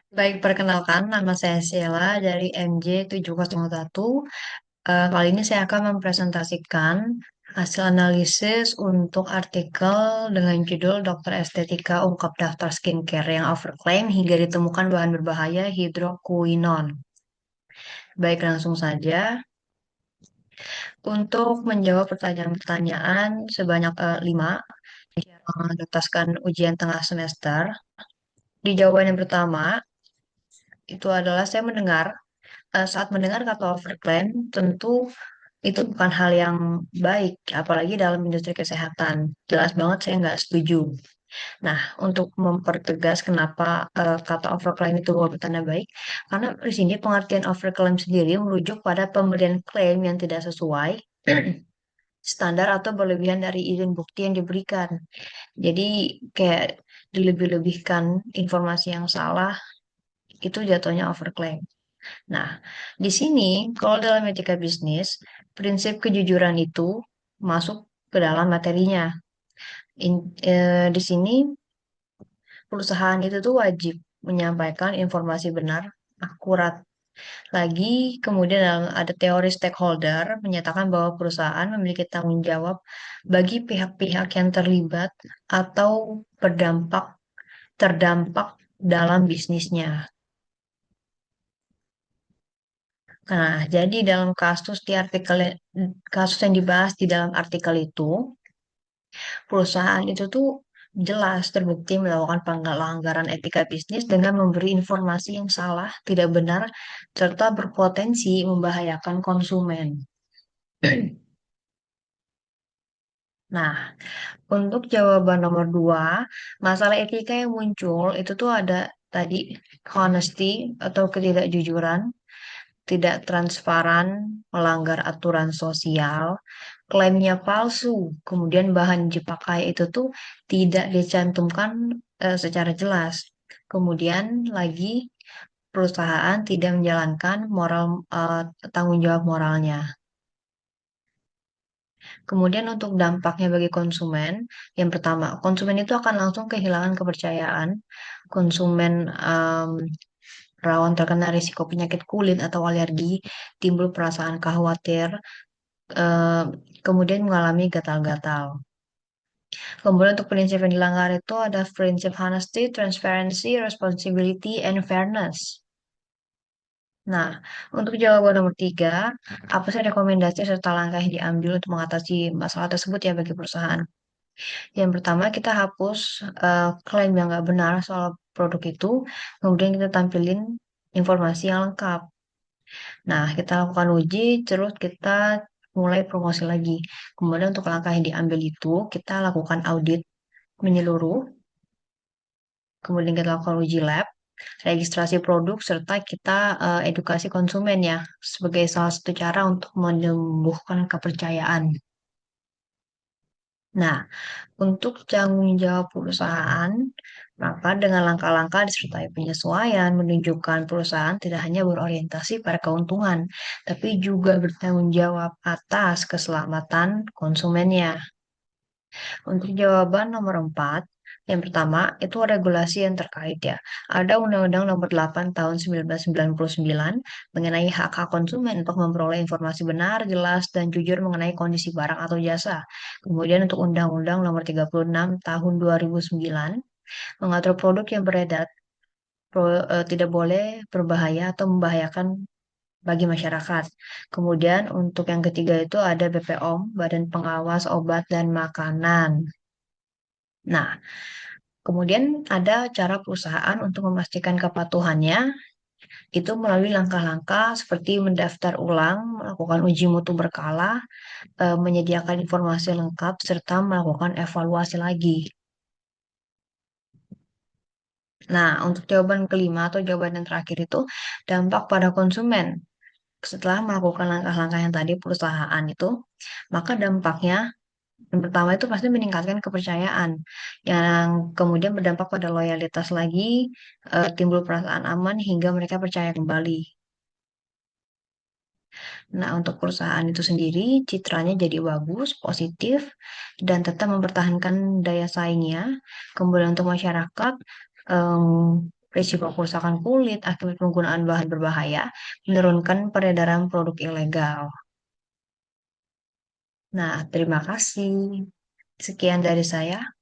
Baik, perkenalkan nama saya Sheila dari MJ701. Kali ini saya akan mempresentasikan hasil analisis untuk artikel dengan judul Dokter Estetika Ungkap Daftar Skincare yang Overclaim hingga ditemukan bahan berbahaya hidrokuinon. Baik, langsung saja. Untuk menjawab pertanyaan-pertanyaan sebanyak 5 yang menuntaskan ujian tengah semester. Di jawaban yang pertama, itu adalah saya mendengar saat mendengar kata overclaim, tentu itu bukan hal yang baik, apalagi dalam industri kesehatan. Jelas banget saya nggak setuju. Nah, untuk mempertegas kenapa kata overclaim itu bukan tanda baik, karena di sini pengertian overclaim sendiri merujuk pada pemberian klaim yang tidak sesuai standar atau berlebihan dari izin bukti yang diberikan. Jadi kayak dilebih-lebihkan informasi yang salah, itu jatuhnya overclaim. Nah, di sini kalau dalam etika bisnis, prinsip kejujuran itu masuk ke dalam materinya. Di sini perusahaan itu tuh wajib menyampaikan informasi benar, akurat. Lagi kemudian ada teori stakeholder menyatakan bahwa perusahaan memiliki tanggung jawab bagi pihak-pihak yang terlibat atau berdampak terdampak dalam bisnisnya. Nah, jadi dalam kasus yang dibahas di dalam artikel itu, perusahaan itu tuh jelas terbukti melakukan pelanggaran etika bisnis dengan memberi informasi yang salah, tidak benar, serta berpotensi membahayakan konsumen. Nah, untuk jawaban nomor 2, masalah etika yang muncul itu tuh ada tadi honesty atau ketidakjujuran, tidak transparan, melanggar aturan sosial, klaimnya palsu, kemudian bahan dipakai itu tuh tidak dicantumkan secara jelas. Kemudian lagi perusahaan tidak menjalankan tanggung jawab moralnya. Kemudian untuk dampaknya bagi konsumen, yang pertama, konsumen itu akan langsung kehilangan kepercayaan. Konsumen rawan terkena risiko penyakit kulit atau alergi, timbul perasaan khawatir, eh, kemudian mengalami gatal-gatal. Kemudian untuk prinsip yang dilanggar itu ada prinsip honesty, transparency, responsibility, and fairness. Nah, untuk jawaban nomor 3, apa sih rekomendasi serta langkah yang diambil untuk mengatasi masalah tersebut ya bagi perusahaan? Yang pertama, kita hapus klaim yang nggak benar soal produk itu, kemudian kita tampilin informasi yang lengkap. Nah, kita lakukan uji, terus kita mulai promosi lagi. Kemudian untuk langkah yang diambil itu, kita lakukan audit menyeluruh, kemudian kita lakukan uji lab, registrasi produk, serta kita edukasi konsumen ya, sebagai salah satu cara untuk menumbuhkan kepercayaan. Nah, untuk tanggung jawab perusahaan, maka dengan langkah-langkah disertai penyesuaian menunjukkan perusahaan tidak hanya berorientasi pada keuntungan, tapi juga bertanggung jawab atas keselamatan konsumennya. Untuk jawaban nomor 4, yang pertama itu regulasi yang terkait ya. Ada Undang-Undang Nomor 8 Tahun 1999 mengenai hak-hak konsumen untuk memperoleh informasi benar, jelas, dan jujur mengenai kondisi barang atau jasa. Kemudian untuk Undang-Undang Nomor 36 Tahun 2009 mengatur produk yang beredar tidak boleh berbahaya atau membahayakan bagi masyarakat. Kemudian untuk yang ketiga itu ada BPOM, Badan Pengawas Obat dan Makanan. Nah, kemudian ada cara perusahaan untuk memastikan kepatuhannya, itu melalui langkah-langkah seperti mendaftar ulang, melakukan uji mutu berkala, menyediakan informasi lengkap, serta melakukan evaluasi lagi. Nah, untuk jawaban kelima atau jawaban yang terakhir itu dampak pada konsumen. Setelah melakukan langkah-langkah yang tadi perusahaan itu, maka dampaknya yang pertama itu pasti meningkatkan kepercayaan, yang kemudian berdampak pada loyalitas lagi, timbul perasaan aman hingga mereka percaya kembali. Nah, untuk perusahaan itu sendiri, citranya jadi bagus, positif, dan tetap mempertahankan daya saingnya. Kemudian untuk masyarakat, em, risiko kerusakan kulit akibat penggunaan bahan berbahaya, menurunkan peredaran produk ilegal. Nah, terima kasih. Sekian dari saya.